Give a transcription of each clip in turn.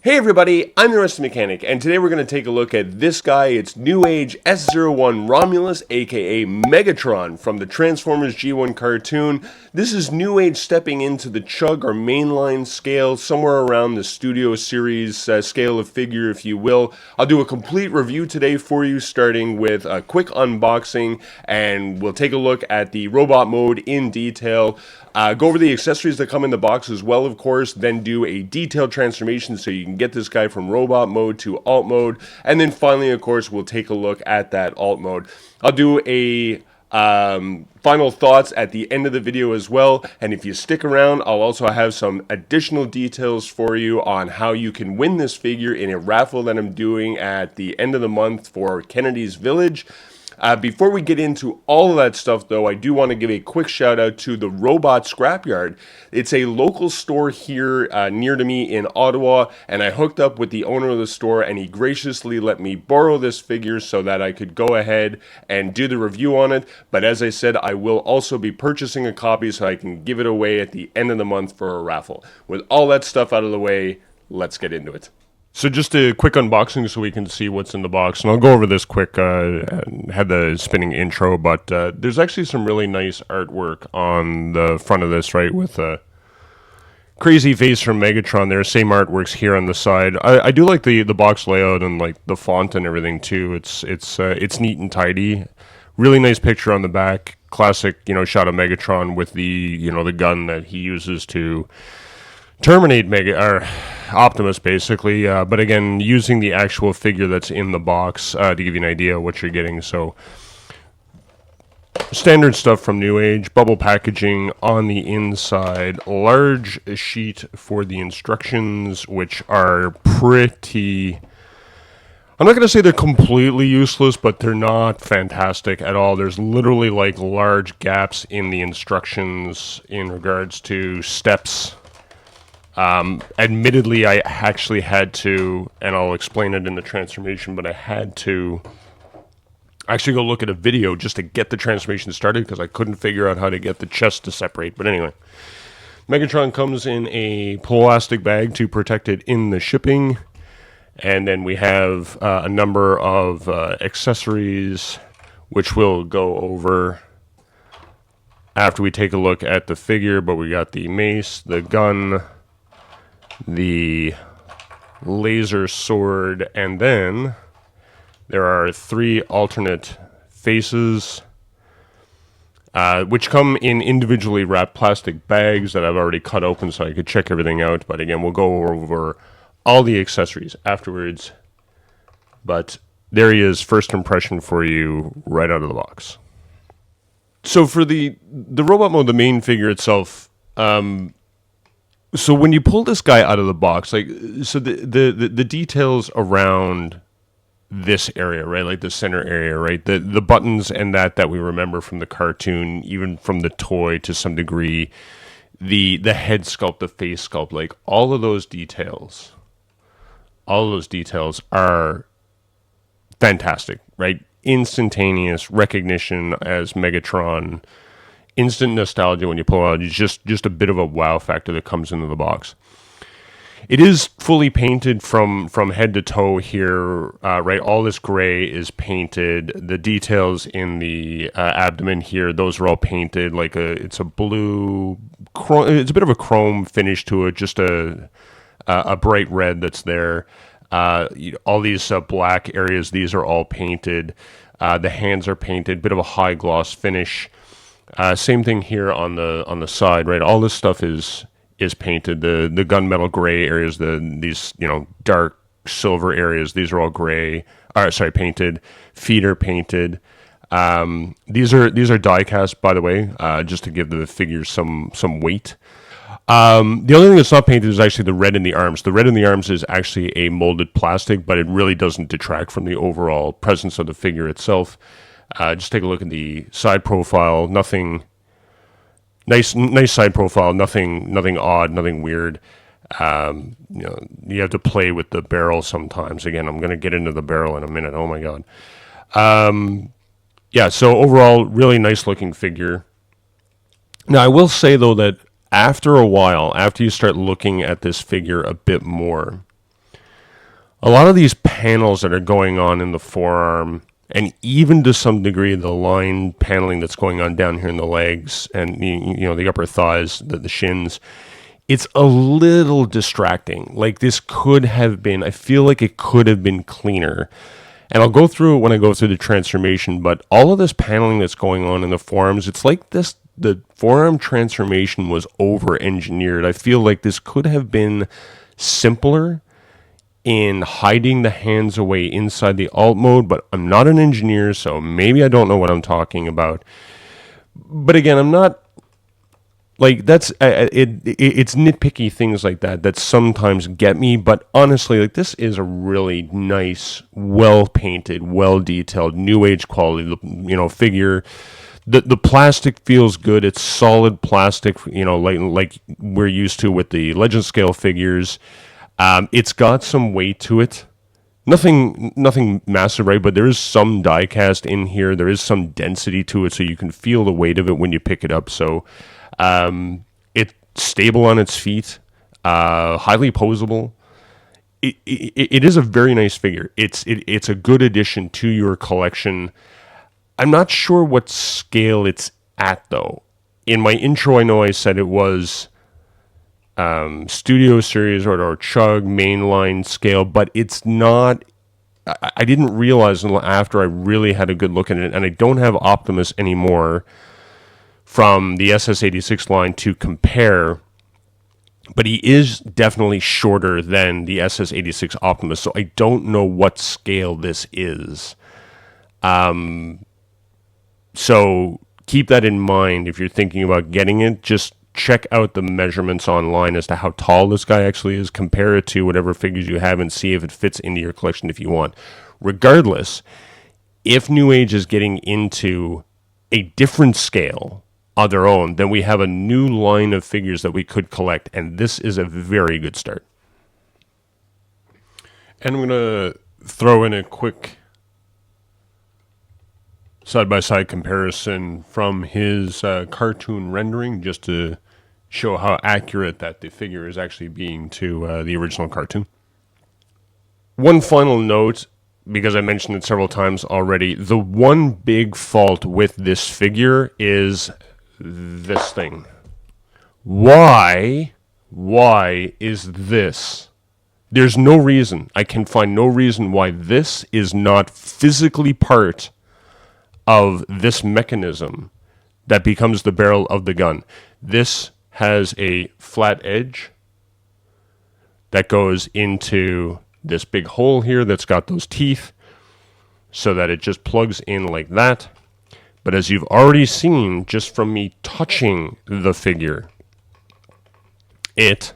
Hey everybody, I'm the Rusty Mechanic, and today we're going to take a look at this guy. It's Newage S01 Romulus, aka Megatron, from the Transformers G1 cartoon. This is Newage stepping into the CHUG, or mainline scale, somewhere around the Studio Series scale of figure, if you will. I'll do a complete review today for you, starting with a quick unboxing, and we'll take a look at the robot mode in detail. Go over the accessories that come in the box as well, of course, then do a detailed transformation so you can get this guy from robot mode to alt mode, and then finally, of course, we'll take a look at that alt mode. I'll do a final thoughts at the end of the video as well, and if you stick around, I'll also have some additional details for you on how you can win this figure in a raffle that I'm doing at the end of the month for Kennedy's Village. Before we get into all of that stuff, though, I do want to give a quick shout out to the Robot Scrapyard. It's a local store here near to me in Ottawa, and I hooked up with the owner of the store, and he graciously let me borrow this figure so that I could go ahead and do the review on it. But as I said, I will also be purchasing a copy so I can give it away at the end of the month for a raffle. With all that stuff out of the way, let's get into it. So just a quick unboxing so we can see what's in the box. And I'll go over this quick, had the spinning intro, but there's actually some really nice artwork on the front of this, right, with a crazy face from Megatron there. Same artworks here on the side. I do like the box layout and like the font and everything too. It's neat and tidy. Really nice picture on the back. Classic, shot of Megatron with the, the gun that he uses to terminate Optimus, basically, but again, using the actual figure that's in the box to give you an idea of what you're getting. So, standard stuff from Newage, bubble packaging on the inside, large sheet for the instructions, which are pretty... I'm not going to say they're completely useless, but they're not fantastic at all. There's literally like large gaps in the instructions in regards to steps. Admittedly, I actually had to, and I'll explain it in the transformation, but I had to actually go look at a video just to get the transformation started because I couldn't figure out how to get the chest to separate. But anyway, Megatron comes in a plastic bag to protect it in the shipping. And then we have a number of accessories, which we'll go over after we take a look at the figure. But we got the mace, the gun, the laser sword, and then there are 3 alternate faces, which come in individually wrapped plastic bags that I've already cut open so I could check everything out. But again, we'll go over all the accessories afterwards. But there he is, first impression for you right out of the box. So for the robot mode, the main figure itself, so when you pull this guy out of the box, like, so the details around this area, right, like the center area, right, the buttons and that we remember from the cartoon, even from the toy to some degree, the head sculpt, the face sculpt, like all of those details are fantastic, right? Instantaneous recognition as Megatron. Instant nostalgia when you pull it out. It's just a bit of a wow factor that comes into the box. It is fully painted from head to toe here, right? All this gray is painted. The details in the abdomen here, those are all painted. Like it's a blue, it's a bit of a chrome finish to it. Just a bright red that's there. All these black areas, these are all painted. The hands are painted. Bit of a high gloss finish. Same thing here on the side, right? All this stuff is painted. The gunmetal gray areas, these dark silver areas, these are all gray. Painted. Feet are painted. These are die cast, by the way, just to give the figures some weight. The only thing that's not painted is actually the red in the arms. The red in the arms is actually a molded plastic, but it really doesn't detract from the overall presence of the figure itself. Just take a look at the side profile. Nothing nice side profile. Nothing odd. Nothing weird. You have to play with the barrel sometimes. Again, I'm going to get into the barrel in a minute. Oh my god. Yeah. So overall, really nice looking figure. Now I will say though that after a while, after you start looking at this figure a bit more, A lot of these panels that are going on in the forearm, and even to some degree the line paneling that's going on down here in the legs and the upper thighs, the shins, it's a little distracting. Like, this could have been, I feel like it could have been cleaner. And I'll go through it when I go through the transformation, but all of this paneling that's going on in the forearms, it's like the forearm transformation was over-engineered. I feel like this could have been simpler in hiding the hands away inside the alt mode, but I'm not an engineer, so maybe I don't know what I'm talking about. But again, I'm not, like, that's it's nitpicky things like that sometimes get me. But honestly, like, this is a really nice, well painted, well detailed, new age quality, figure. The plastic feels good. It's solid plastic, like we're used to with the Legend scale figures. It's got some weight to it. Nothing massive, right? But there is some die cast in here. There is some density to it, so you can feel the weight of it when you pick it up. So it's stable on its feet, highly posable. It is a very nice figure. It's a good addition to your collection. I'm not sure what scale it's at, though. In my intro, I know I said it was Studio Series or Chug mainline scale, but it's not. I didn't realize until after I really had a good look at it, and I don't have Optimus anymore from the SS86 line to compare, but he is definitely shorter than the SS86 Optimus, so I don't know what scale this is. So keep that in mind if you're thinking about getting it. Just check out the measurements online as to how tall this guy actually is, compare it to whatever figures you have, and see if it fits into your collection if you want. Regardless, if New Age is getting into a different scale on their own, then we have a new line of figures that we could collect, and this is a very good start. And I'm going to throw in a quick side-by-side comparison from his cartoon rendering, just to show how accurate that the figure is actually being to the original cartoon. One final note, because I mentioned it several times already, the one big fault with this figure is this thing. Why is this? There's no reason. I can find no reason why this is not physically part of this mechanism that becomes the barrel of the gun. This has a flat edge that goes into this big hole here that's got those teeth, so that it just plugs in like that. But as you've already seen just from me touching the figure, it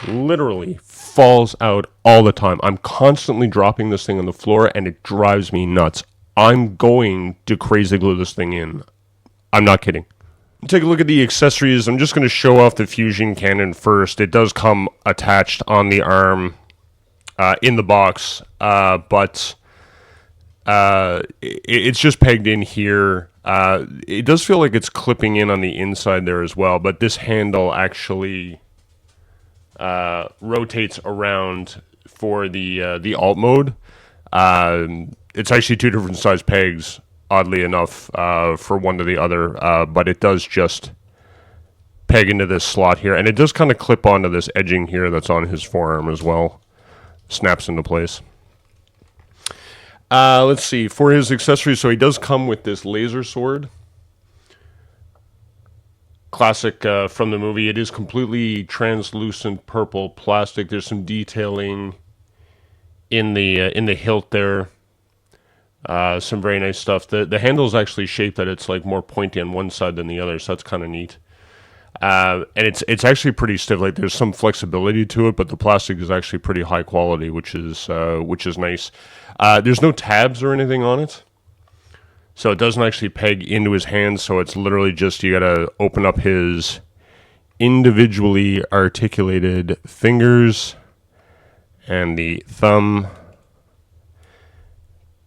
literally falls out all the time. I'm constantly dropping this thing on the floor, and it drives me nuts. I'm going to crazy glue this thing in. I'm not kidding. Take a look at the accessories. I'm just going to show off the fusion cannon first. It does come attached on the arm in the box, but it's just pegged in here. It does feel like it's clipping in on the inside there as well, but this handle actually rotates around for the alt mode. It's actually two different size pegs, oddly enough, for one to the other, but it does just peg into this slot here, and it does kind of clip onto this edging here that's on his forearm as well. Snaps into place. Let's see, for his accessories, so he does come with this laser sword. Classic from the movie. It is completely translucent purple plastic. There's some detailing in the hilt there. Some very nice stuff. The handle is actually shaped that it's like more pointy on one side than the other, so that's kind of neat. And it's actually pretty stiff. Like, there's some flexibility to it, but the plastic is actually pretty high quality, which is nice. There's no tabs or anything on it, so it doesn't actually peg into his hand. So it's literally just, you gotta open up his individually articulated fingers and the thumb,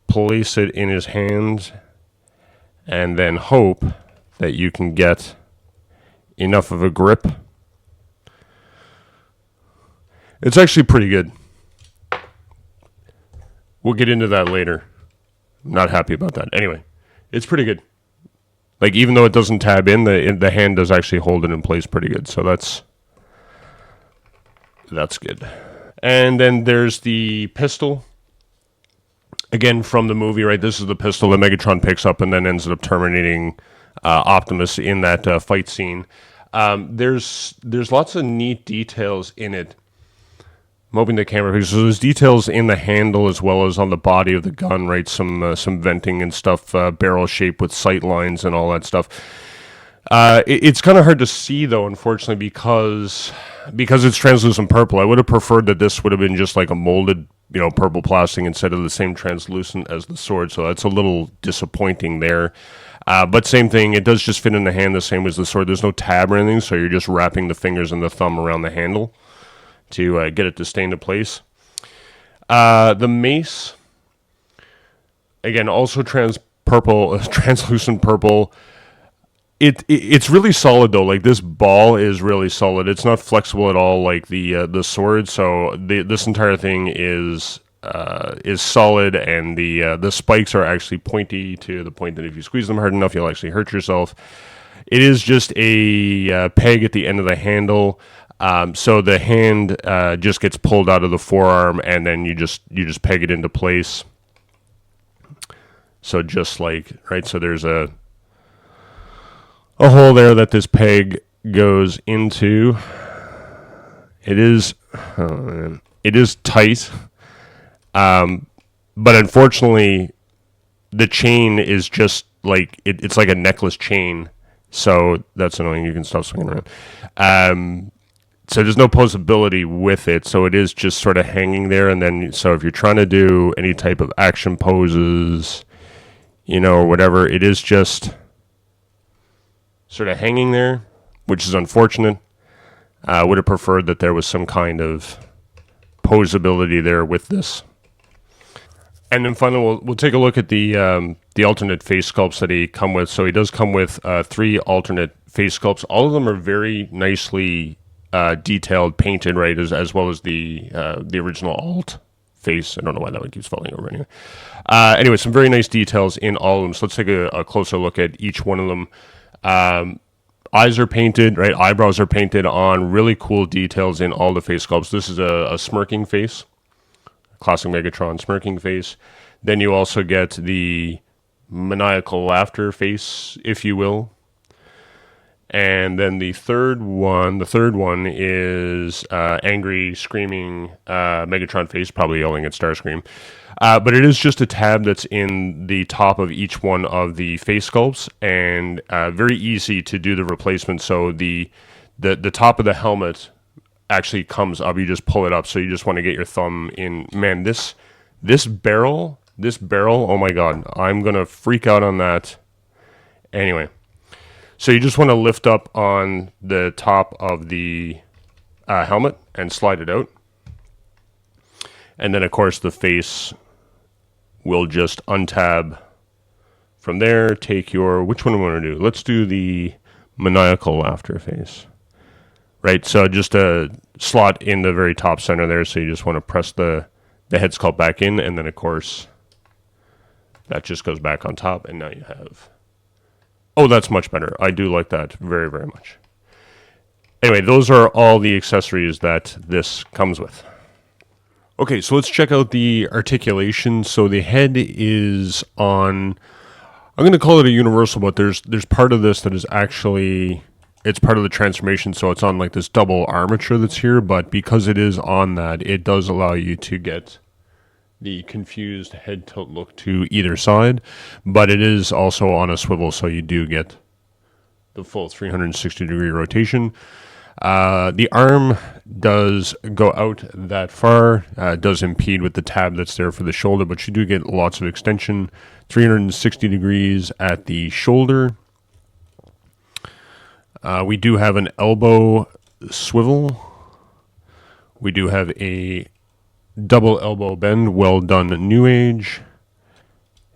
place it in his hand, and then hope that you can get enough of a grip. It's actually pretty good. We'll get into that later. I'm not happy about that. Anyway, it's pretty good. Like, even though it doesn't tab in, the hand does actually hold it in place pretty good. So that's good. And then there's the pistol. Again, from the movie, right? This is the pistol that Megatron picks up and then ends up terminating Optimus in that fight scene. There's lots of neat details in it. I'm hoping the camera picks. So there's details in the handle as well as on the body of the gun, right? Some venting and stuff, barrel shape with sight lines and all that stuff. It's kind of hard to see though, unfortunately, because it's translucent purple. I would have preferred that this would have been just like a molded, purple plastic instead of the same translucent as the sword. So that's a little disappointing there. But same thing, it does just fit in the hand the same as the sword. There's no tab or anything, so you're just wrapping the fingers and the thumb around the handle to get it to stay into place. The mace, again, also translucent purple. It's really solid though. Like, this ball is really solid. It's not flexible at all like the sword. So this entire thing is solid, and the spikes are actually pointy to the point that if you squeeze them hard enough, you'll actually hurt yourself. It is just a peg at the end of the handle. So the hand just gets pulled out of the forearm, and then you just peg it into place. So just like, right, so there's a hole there that this peg goes into. It is tight, but unfortunately, the chain is just like it's like a necklace chain. So that's annoying. You can stop swinging around. So there's no posability with it. So it is just sort of hanging there. And then, so if you're trying to do any type of action poses, or whatever, it is just sort of hanging there, which is unfortunate. I would have preferred that there was some kind of posability there with this. And then finally, we'll take a look at the alternate face sculpts that he come with. So he does come with 3 alternate face sculpts. All of them are very nicely detailed, painted, right, as well as the original alt face. I don't know why that one keeps falling over anyway. Anyway, some very nice details in all of them. So let's take a closer look at each one of them. Eyes are painted, right? Eyebrows are painted on. Really cool details in all the face sculpts. This is a smirking face, classic Megatron smirking face. Then you also get the maniacal laughter face, if you will. And then the third one is angry, screaming Megatron face, probably yelling at Starscream. But it is just a tab that's in the top of each one of the face sculpts, and very easy to do the replacement. So the top of the helmet actually comes up. You just pull it up. So you just want to get your thumb in. Man, this barrel, oh my God, I'm going to freak out on that. Anyway. So you just want to lift up on the top of the helmet and slide it out. And then, of course, the face will just untab from there. Take your... Which one do we want to do? Let's do the maniacal laughter face. Right, so just a slot in the very top center there. So you just want to press the head sculpt back in. And then, of course, that just goes back on top. And now you have... Oh, that's much better. I do like that very, very much. Anyway, those are all the accessories that this comes with. Okay, so let's check out the articulation. So the head is on, I'm going to call it a universal, but there's part of this that is actually, it's part of the transformation, so it's on like this double armature that's here, but because it is on that, it does allow you to get the confused head tilt look to either side, but it is also on a swivel, so you do get the full 360-degree rotation. The arm does go out that far, does impede with the tab that's there for the shoulder, but you do get lots of extension, 360 degrees at the shoulder. We do have an elbow swivel. We do have a double elbow bend, well done Newage.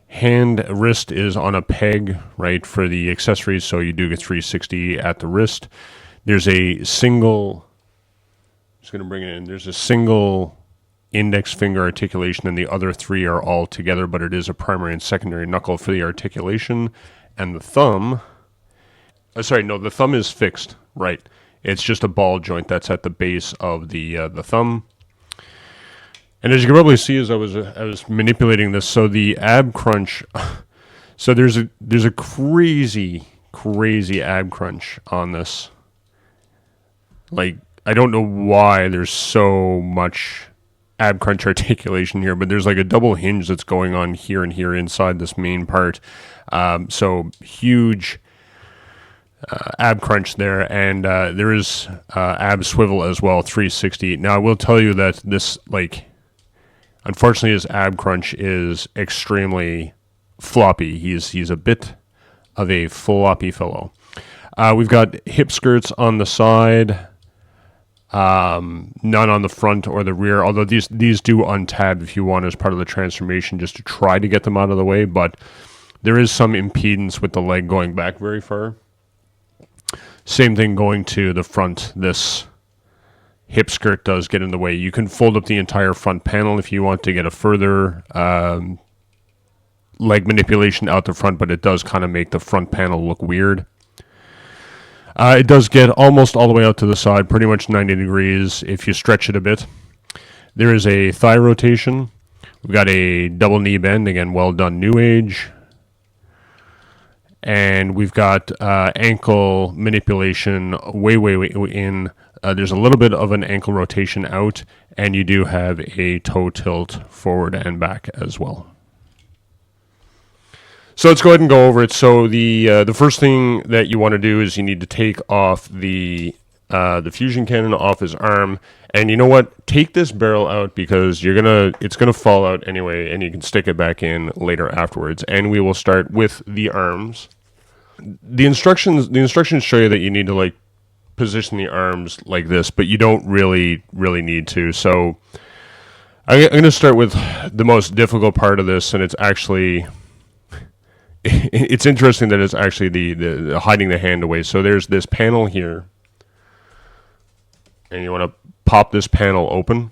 Hand wrist is on a peg, right, for the accessories, so you do get 360 at the wrist. There's a single Just going to bring it in. There's a single index finger articulation, and the other three are all together, but it is a primary and secondary knuckle for the articulation. And the thumb, the thumb is fixed, right? It's just a ball joint that's at the base of the thumb. And as you can probably see, as I was manipulating this, so the ab crunch, so there's a crazy ab crunch on this. Like, I don't know why there's so much ab crunch articulation here, but there's like a double hinge that's going on here and here inside this main part. So huge ab crunch there, and there is ab swivel as well, 360. Now I will tell you that this, like, unfortunately his ab crunch is extremely floppy. He's a bit of a floppy fellow. We've got hip skirts on the side, none on the front or the rear, although these do untab if you want as part of the transformation, just to try to get them out of the way, but there is some impedance with the leg going back very far. Same thing going to the front. This hip skirt does get in the way. You can fold up the entire front panel if you want to get a further leg manipulation out the front, but it does kind of make the front panel look weird. It does get almost all the way out to the side, pretty much 90 degrees if you stretch it a bit. There is a thigh rotation. We've got a double knee bend, again, well done, Newage. And we've got ankle manipulation way in. There's a little bit of an ankle rotation out, and you do have a toe tilt forward and back as well. So let's go ahead and go over it. So the first thing that you want to do is you need to take off the fusion cannon off his arm, and you know what? Take this barrel out because it's gonna fall out anyway, and you can stick it back in later afterwards. And we will start with the arms. The instructions show you that you need to like position the arms like this, but you don't really need to. So I'm going to start with the most difficult part of this, and it's actually. It's interesting that it's actually the hiding the hand away. So there's this panel here, and you want to pop this panel open.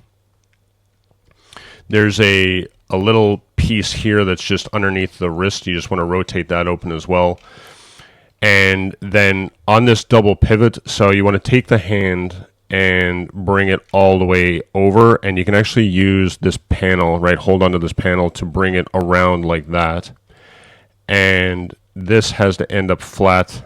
There's a little piece here that's just underneath the wrist. You just want to rotate that open as well. And then on this double pivot, so you want to take the hand and bring it all the way over, and you can actually use this panel, right? Hold onto this panel to bring it around like that. And this has to end up flat,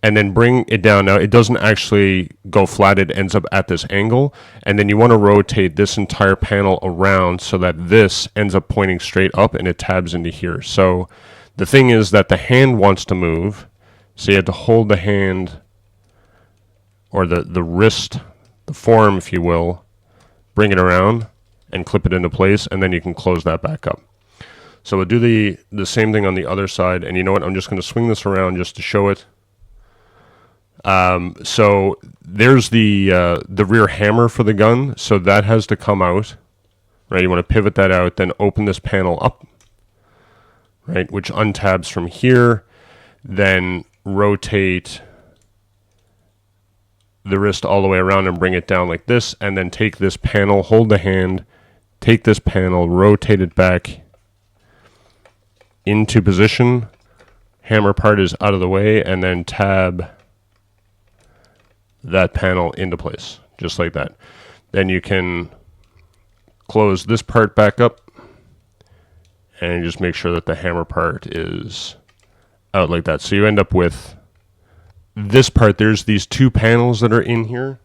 and then bring it down. Now it doesn't actually go flat, it ends up at this angle, and then you want to rotate this entire panel around so that this ends up pointing straight up and it tabs into here. So the thing is that the hand wants to move, so you have to hold the hand, or the wrist, the forearm if you will, bring it around and clip it into place, and then you can close that back up. So we'll do the same thing on the other side, and you know what, I'm just going to swing this around just to show it. So there's the rear hammer for the gun, so that has to come out, right? You want to pivot that out, then open this panel up, right, which untabs from here, then rotate the wrist all the way around and bring it down like this, and then take this panel, hold the hand, take this panel, rotate it back into position, hammer part is out of the way, and then tab that panel into place, just like that. Then you can close this part back up, and just make sure that the hammer part is out like that. So you end up with this part. There's these two panels that are in here.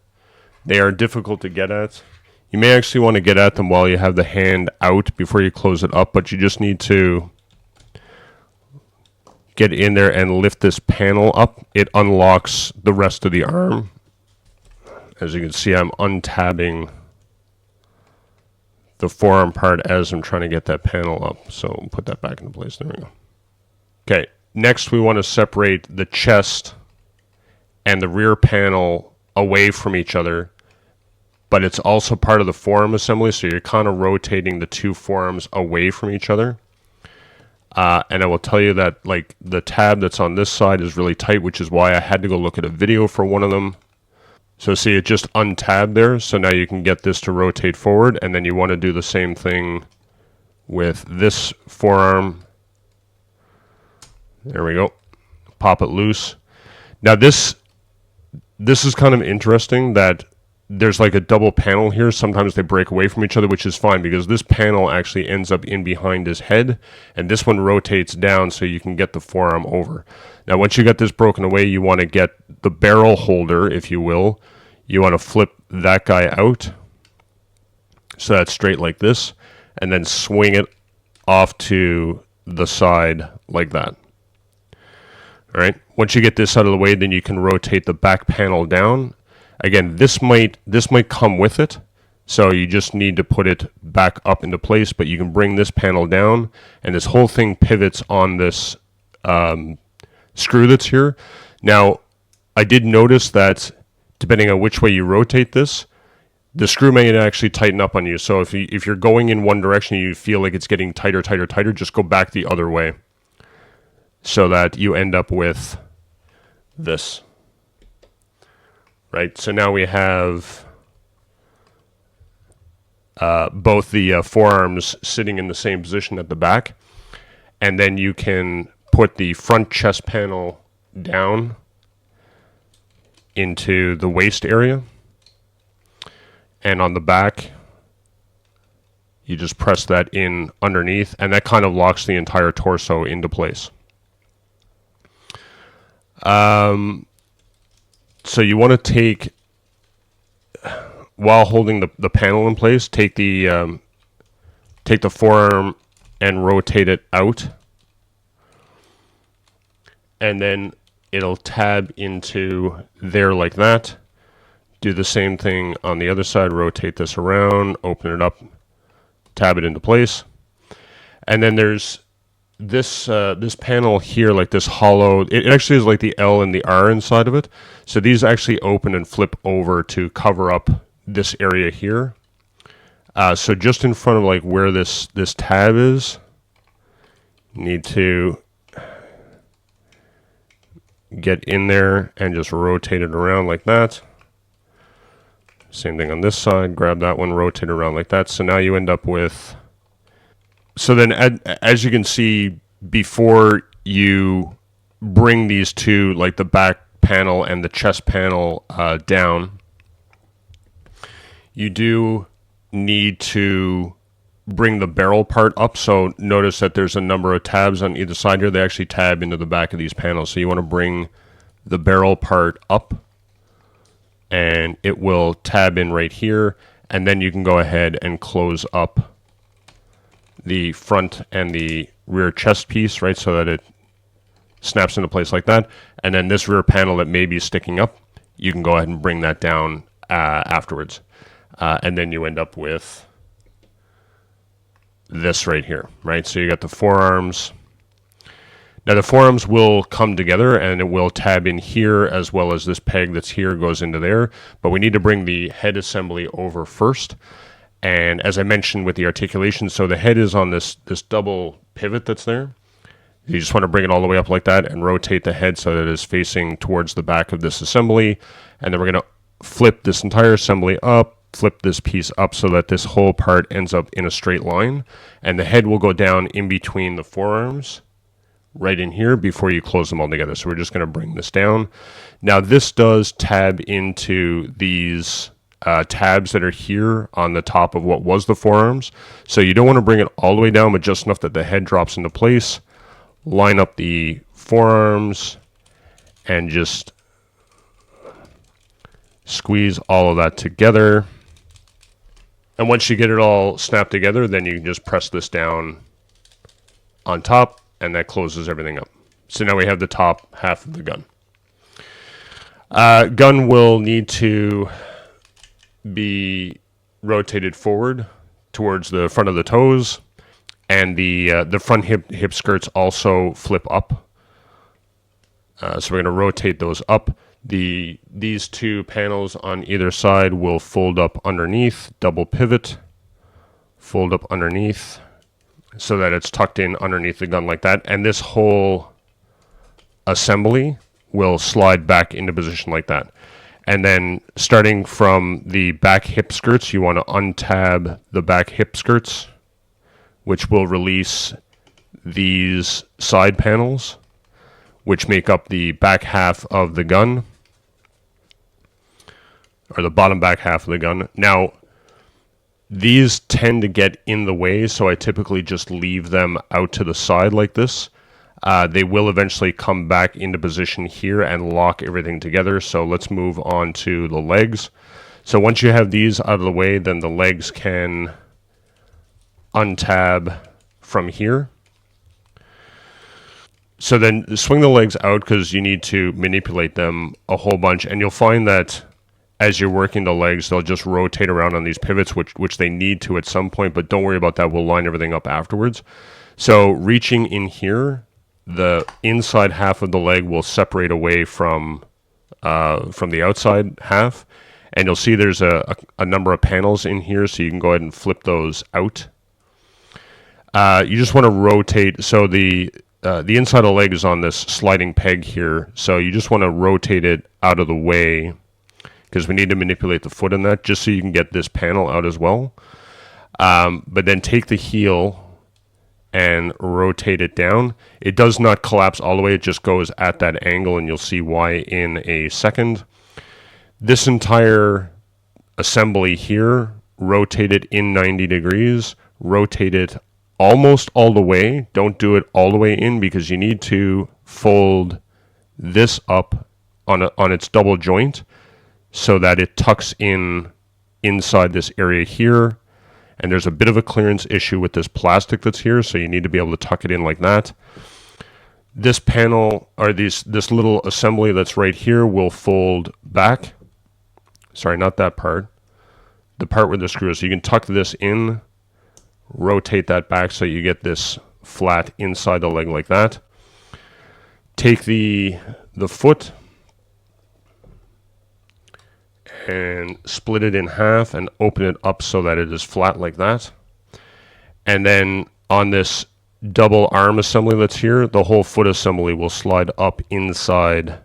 They are difficult to get at. You may actually want to get at them while you have the hand out before you close it up, but you just need to get in there and lift this panel up. It unlocks the rest of the arm. As you can see, I'm untabbing the forearm part as I'm trying to get that panel up. So put that back into place. There we go. Okay, next we want to separate the chest and the rear panel away from each other, but it's also part of the forearm assembly, so you're kind of rotating the two forearms away from each other. And I will tell you that like the tab that's on this side is really tight, which is why I had to go look at a video for one of them. So see, it just untabbed there. So now you can get this to rotate forward, and then you want to do the same thing with this forearm. There we go. Pop it loose. Now this is kind of interesting that there's like a double panel here. Sometimes they break away from each other, which is fine because this panel actually ends up in behind his head, and this one rotates down so you can get the forearm over. Now, once you get this broken away, you want to get the barrel holder, if you will. You want to flip that guy out so that's straight like this, and then swing it off to the side like that. All right. Once you get this out of the way, then you can rotate the back panel down. Again, this might come with it, so you just need to put it back up into place, but you can bring this panel down, and this whole thing pivots on this screw that's here. Now, I did notice that depending on which way you rotate this, the screw may actually tighten up on you. So if you're going in one direction and you feel like it's getting tighter, just go back the other way so that you end up with this. Right, so now we have both the forearms sitting in the same position at the back, and then you can put the front chest panel down into the waist area, and on the back, you just press that in underneath, and that kind of locks the entire torso into place. So you want to take, while holding the panel in place, take the forearm and rotate it out, and then it'll tab into there like that. Do the same thing on the other side, rotate this around, open it up, tab it into place, and then there's this panel here, like this hollow, it actually is like the L and the R inside of it. So these actually open and flip over to cover up this area here. So just in front of like where this tab is, you need to get in there and just rotate it around like that. Same thing on this side, grab that one, rotate it around like that. So now you end up with, so then as you can see, before you bring these two, like the back panel and the chest panel down, you do need to bring the barrel part up. So notice that there's a number of tabs on either side here. They actually tab into the back of these panels. So you want to bring the barrel part up, and it will tab in right here. And then you can go ahead and close up the front and the rear chest piece, right, so that it snaps into place like that. And then this rear panel that may be sticking up, you can go ahead and bring that down afterwards. And then you end up with this right here, right? So you got the forearms. Now the forearms will come together and it will tab in here, as well as this peg that's here goes into there. But we need to bring the head assembly over first. And as I mentioned with the articulation, so the head is on this double pivot that's there. You just want to bring it all the way up like that and rotate the head so that it is facing towards the back of this assembly. And then we're going to flip this entire assembly up, flip this piece up so that this whole part ends up in a straight line. And the head will go down in between the forearms, right in here, before you close them all together. So we're just going to bring this down. Now this does tab into these tabs that are here on the top of what was the forearms. So you don't want to bring it all the way down, but just enough that the head drops into place. Line up the forearms and just squeeze all of that together. And once you get it all snapped together, then you can just press this down on top, and that closes everything up. So now we have the top half of the gun. Gun will need to be rotated forward towards the front of the toes, and the front hip skirts also flip up. So we're going to rotate those up. These two panels on either side will fold up underneath, double pivot, fold up underneath, so that it's tucked in underneath the gun like that. And this whole assembly will slide back into position like that. And then starting from the back hip skirts, you want to untab the back hip skirts, which will release these side panels, which make up the back half of the gun, or the bottom back half of the gun. Now, these tend to get in the way, so I typically just leave them out to the side like this. They will eventually come back into position here and lock everything together. So let's move on to the legs. So once you have these out of the way, then the legs can untab from here. So then swing the legs out because you need to manipulate them a whole bunch. And you'll find that as you're working the legs, they'll just rotate around on these pivots, which they need to at some point, but don't worry about that. We'll line everything up afterwards. So reaching in here, the inside half of the leg will separate away from the outside half. And you'll see there's a number of panels in here, so you can go ahead and flip those out. You just want to rotate, so the inside of the leg is on this sliding peg here, so you just want to rotate it out of the way, because we need to manipulate the foot in that, just so you can get this panel out as well. But then take the heel and rotate it down. It does not collapse all the way, it just goes at that angle, and you'll see why in a second. This entire assembly here, rotate it in 90 degrees, rotate it almost all the way. Don't do it all the way in, because you need to fold this up on its double joint, so that it tucks in inside this area here. And there's a bit of a clearance issue with this plastic that's here, so you need to be able to tuck it in like that. This panel, or this little assembly that's right here, will fold back. Sorry, not that part. The part where the screw is. So you can tuck this in, rotate that back so you get this flat inside the leg like that. Take the foot and split it in half and open it up so that it is flat like that. And then on this double arm assembly that's here, the whole foot assembly will slide up inside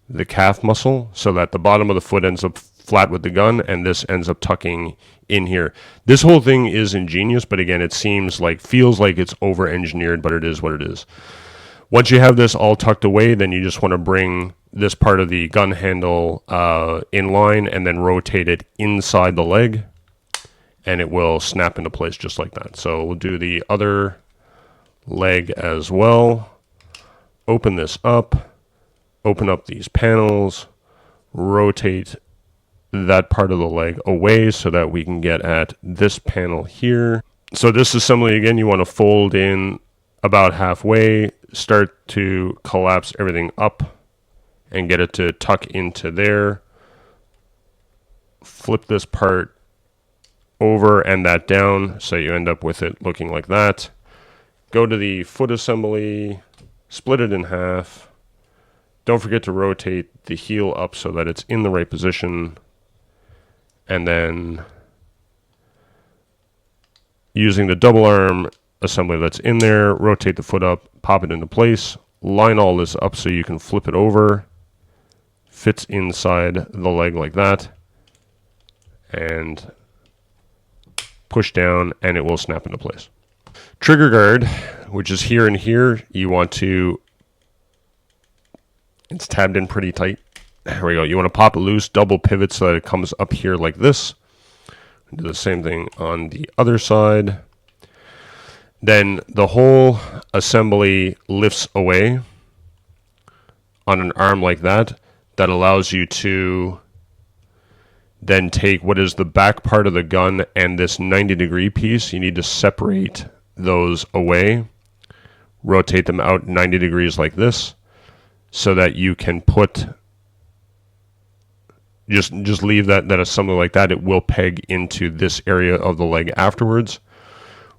the calf muscle, so that the bottom of the foot ends up flat with the gun, and this ends up tucking in here. This whole thing is ingenious, but again, it feels like it's over-engineered, but it is what it is. Once you have this all tucked away, then you just want to bring this part of the gun handle in line and then rotate it inside the leg, and it will snap into place just like that. So we'll do the other leg as well. Open this up, open up these panels, rotate that part of the leg away so that we can get at this panel here. So this assembly, again, you want to fold in about halfway, start to collapse everything up and get it to tuck into there. Flip this part over and that down, so you end up with it looking like that. Go to the foot assembly, split it in half. Don't forget to rotate the heel up so that it's in the right position. And then using the double arm assembly that's in there, rotate the foot up, pop it into place, line all this up so you can flip it over. Fits inside the leg like that, and push down and it will snap into place. Trigger guard, which is here and here, you want to, it's tabbed in pretty tight. There we go. You want to pop it loose, double pivot so that it comes up here like this. Do the same thing on the other side. Then the whole assembly lifts away on an arm like that. That allows you to then take what is the back part of the gun and this 90-degree piece. You need to separate those away, rotate them out 90 degrees like this, so that you can put, just leave that assembly like that. It will peg into this area of the leg afterwards.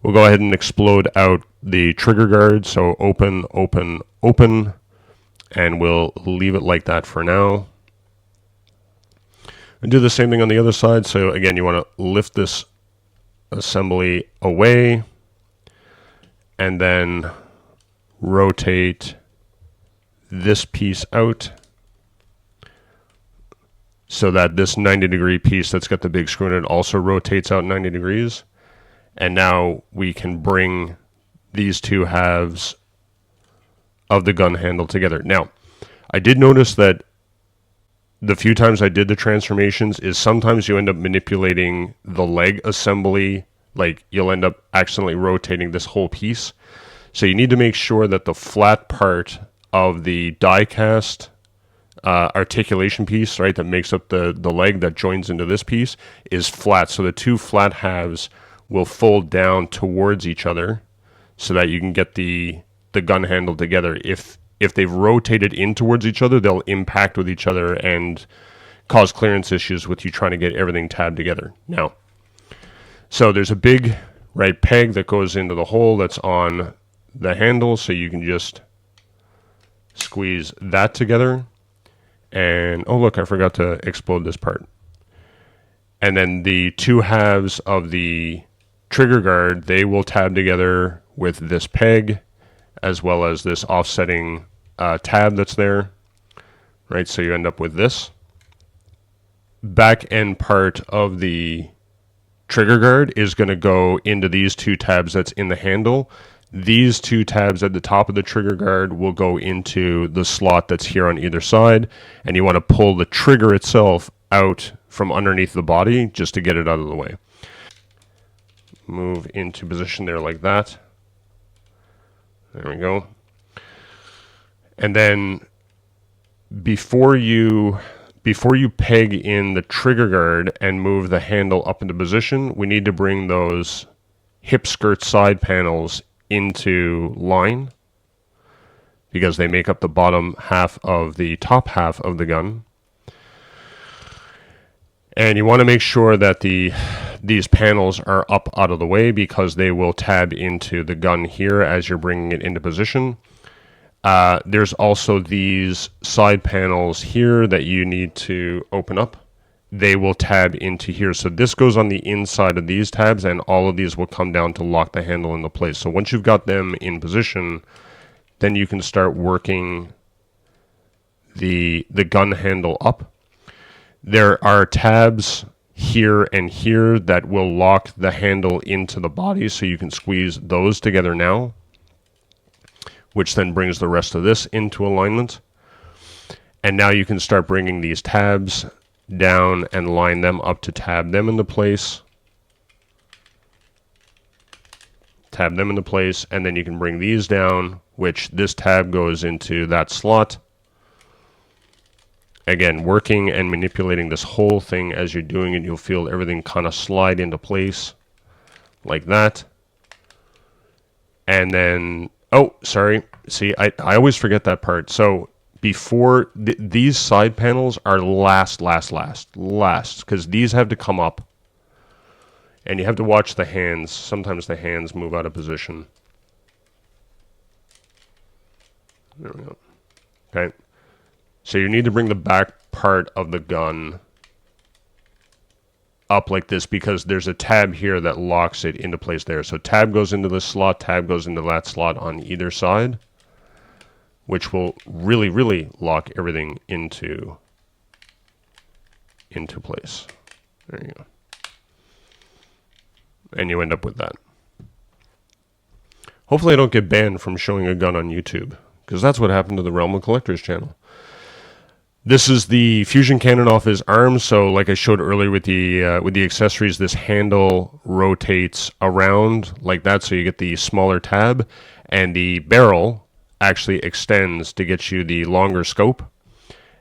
We'll go ahead and explode out the trigger guard, so open, open, open. And we'll leave it like that for now. And do the same thing on the other side. So again, you want to lift this assembly away and then rotate this piece out so that this 90-degree piece that's got the big screw in it also rotates out 90 degrees. And now we can bring these two halves of the gun handle together. Now, I did notice that the few times I did the transformations is sometimes you end up manipulating the leg assembly, like you'll end up accidentally rotating this whole piece. So you need to make sure that the flat part of the die cast articulation piece, right, that makes up the leg that joins into this piece is flat. So the two flat halves will fold down towards each other so that you can get the gun handle together. If they've rotated in towards each other, they'll impact with each other and cause clearance issues with you trying to get everything tabbed together. Now, so there's a big right peg that goes into the hole that's on the handle, so you can just squeeze that together. And oh look, I forgot to explode this part. And then the two halves of the trigger guard, they will tab together with this peg as well as this offsetting tab that's there, right? So you end up with this. Back end part of the trigger guard is going to go into these two tabs that's in the handle. These two tabs at the top of the trigger guard will go into the slot that's here on either side, and you want to pull the trigger itself out from underneath the body just to get it out of the way. Move into position there like that. There we go. And then before you peg in the trigger guard and move the handle up into position, we need to bring those hip skirt side panels into line because they make up the bottom half of the top half of the gun. And you want to make sure that these panels are up out of the way because they will tab into the gun here as you're bringing it into position. There's also these side panels here that you need to open up. They will tab into here. So this goes on the inside of these tabs, and all of these will come down to lock the handle into place. So once you've got them in position, then you can start working the gun handle up. There are tabs here and here that will lock the handle into the body, so you can squeeze those together now, which then brings the rest of this into alignment. And now you can start bringing these tabs down and line them up to tab them into place. Tab them into place, and then you can bring these down, which this tab goes into that slot. Again, working and manipulating this whole thing as you're doing it, you'll feel everything kind of slide into place like that. And then, oh, sorry. See, I always forget that part. So before these side panels are last, because these have to come up, and you have to watch the hands. Sometimes the hands move out of position. There we go. Okay. So you need to bring the back part of the gun up like this because there's a tab here that locks it into place there. So tab goes into this slot, tab goes into that slot on either side, which will really, really lock everything into place. There you go. And you end up with that. Hopefully I don't get banned from showing a gun on YouTube, because that's what happened to the Realm of Collectors channel. This is the fusion cannon off his arm. So like I showed earlier with the accessories, this handle rotates around like that, so you get the smaller tab, and the barrel actually extends to get you the longer scope.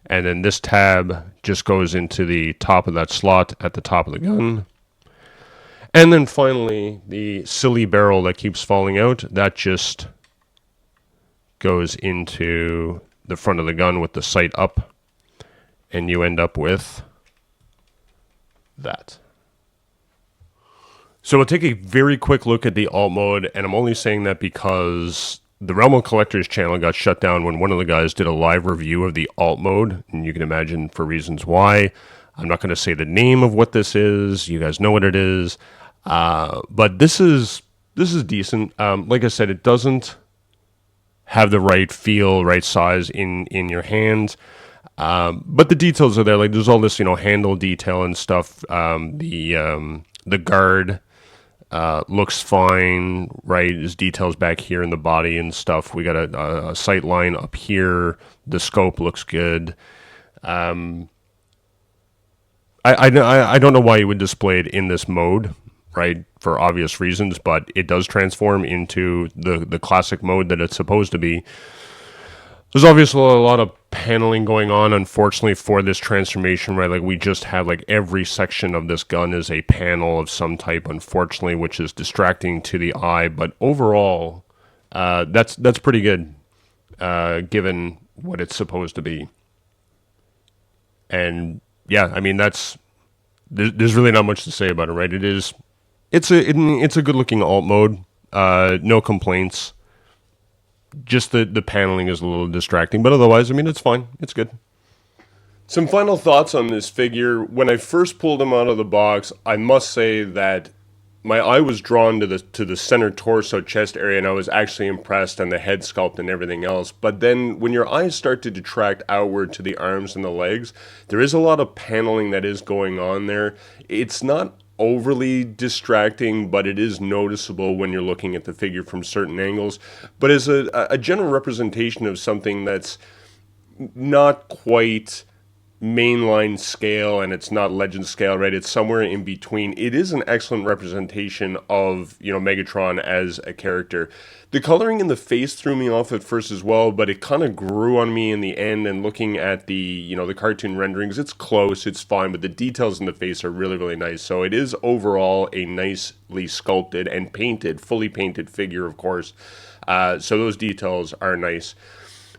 And then this tab just goes into the top of that slot at the top of the gun. And then finally, the silly barrel that keeps falling out, that just goes into the front of the gun with the sight up. And you end up with that. So we'll take a very quick look at the alt mode, and I'm only saying that because the Realm of Collectors channel got shut down when one of the guys did a live review of the alt mode, and you can imagine for reasons why. I'm not going to say the name of what this is. You guys know what it is. But this is decent. Like I said, it doesn't have the right feel, right size in your hand. But the details are there. Like there's all this, handle detail and stuff. The guard looks fine, right? There's details back here in the body and stuff. We got a sight line up here. The scope looks good. I don't know why you would display it in this mode, right? For obvious reasons, but it does transform into the classic mode that it's supposed to be. There's obviously a lot of paneling going on, unfortunately, for this transformation, right? Like we just have like every section of this gun is a panel of some type, unfortunately, which is distracting to the eye. But overall, that's pretty good, given what it's supposed to be. And yeah, I mean there's really not much to say about it, right? It's a good looking alt mode, no complaints. Just the paneling is a little distracting, but otherwise, I mean, it's fine. It's good. Some final thoughts on this figure. When I first pulled him out of the box, I must say that my eye was drawn to the center torso chest area, and I was actually impressed on the head sculpt and everything else. But then when your eyes start to detract outward to the arms and the legs, there is a lot of paneling that is going on there. It's not overly distracting, but it is noticeable when you're looking at the figure from certain angles. But as a general representation of something that's not quite mainline scale and it's not legend scale, right? It's somewhere in between. It is an excellent representation of, Megatron as a character. The coloring in the face threw me off at first as well, but it kind of grew on me in the end, and looking at the cartoon renderings, it's close, it's fine, but the details in the face are really, really nice. So it is overall a nicely sculpted and painted, fully painted figure, of course. So those details are nice.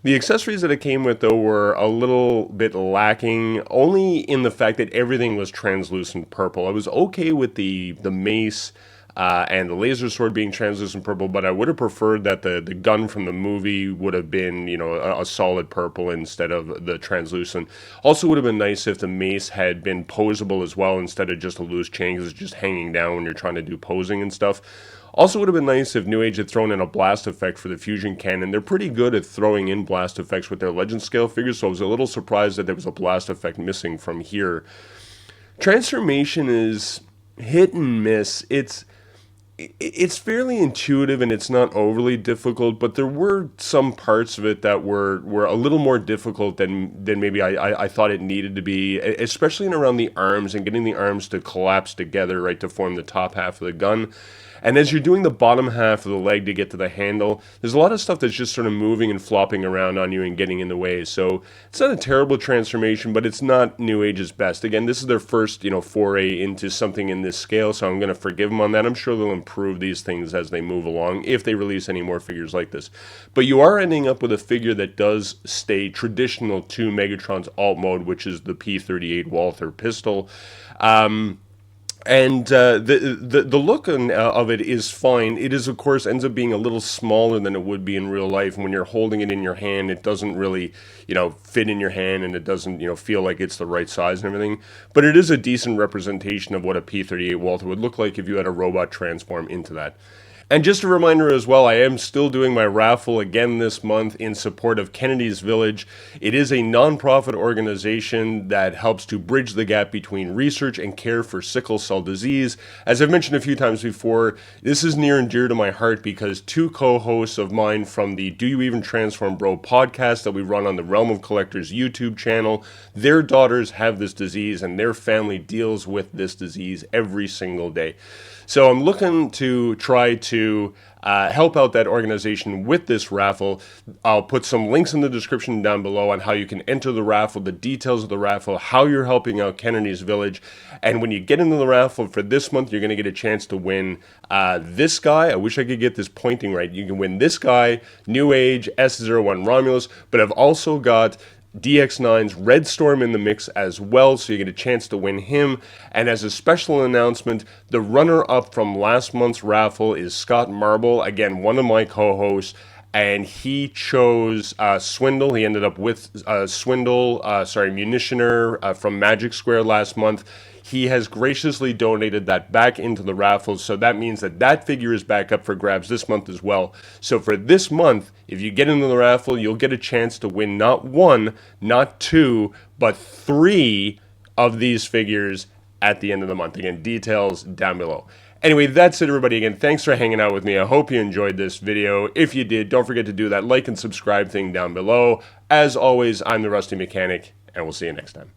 The accessories that it came with, though, were a little bit lacking, only in the fact that everything was translucent purple. I was okay with the mace and the laser sword being translucent purple, but I would have preferred that the gun from the movie would have been, a solid purple instead of the translucent. Also would have been nice if the mace had been posable as well instead of just a loose chain, because it's just hanging down when you're trying to do posing and stuff. Also would have been nice if Newage had thrown in a blast effect for the fusion cannon. They're pretty good at throwing in blast effects with their legend scale figures, so I was a little surprised that there was a blast effect missing from here. Transformation is hit and miss. It's fairly intuitive and it's not overly difficult, but there were some parts of it that were a little more difficult than maybe I thought it needed to be, especially in around the arms and getting the arms to collapse together, right, to form the top half of the gun. And as you're doing the bottom half of the leg to get to the handle, there's a lot of stuff that's just sort of moving and flopping around on you and getting in the way. So it's not a terrible transformation, but it's not Newage's best. Again, this is their first, foray into something in this scale, so I'm going to forgive them on that. I'm sure they'll improve these things as they move along, if they release any more figures like this. But you are ending up with a figure that does stay traditional to Megatron's alt mode, which is the P38 Walther pistol. And the look of it is fine. It is, of course, ends up being a little smaller than it would be in real life. When you're holding it in your hand, it doesn't really, fit in your hand, and it doesn't, feel like it's the right size and everything. But it is a decent representation of what a P38 Walther would look like if you had a robot transform into that. And just a reminder as well, I am still doing my raffle again this month in support of Kennedy's Village. It is a non-profit organization that helps to bridge the gap between research and care for sickle cell disease. As I've mentioned a few times before, this is near and dear to my heart because two co-hosts of mine from the Do You Even Transform Bro podcast that we run on the Realm of Collectors YouTube channel, their daughters have this disease and their family deals with this disease every single day. So I'm looking to try to help out that organization with this raffle. I'll put some links in the description down below on how you can enter the raffle, the details of the raffle, how you're helping out Kennedy's Village. And when you get into the raffle for this month, you're going to get a chance to win this guy. I wish I could get this pointing right. You can win this guy, Newage, S01 Romulus, but I've also got DX9's Red Storm in the mix as well, so you get a chance to win him. And as a special announcement, the runner-up from last month's raffle is Scott Marble, again, one of my co-hosts, and he chose Swindle. He ended up with Swindle, Munitioner from Magic Square last month. he has graciously donated that back into the raffle, so that means that that figure is back up for grabs this month as well. So for this month, if you get into the raffle, you'll get a chance to win not one, not two, but three of these figures at the end of the month. Again, details down below. Anyway, that's it, everybody. Again, thanks for hanging out with me. I hope you enjoyed this video. If you did, don't forget to do that like and subscribe thing down below. As always, I'm the Rusty Mechanic, and we'll see you next time.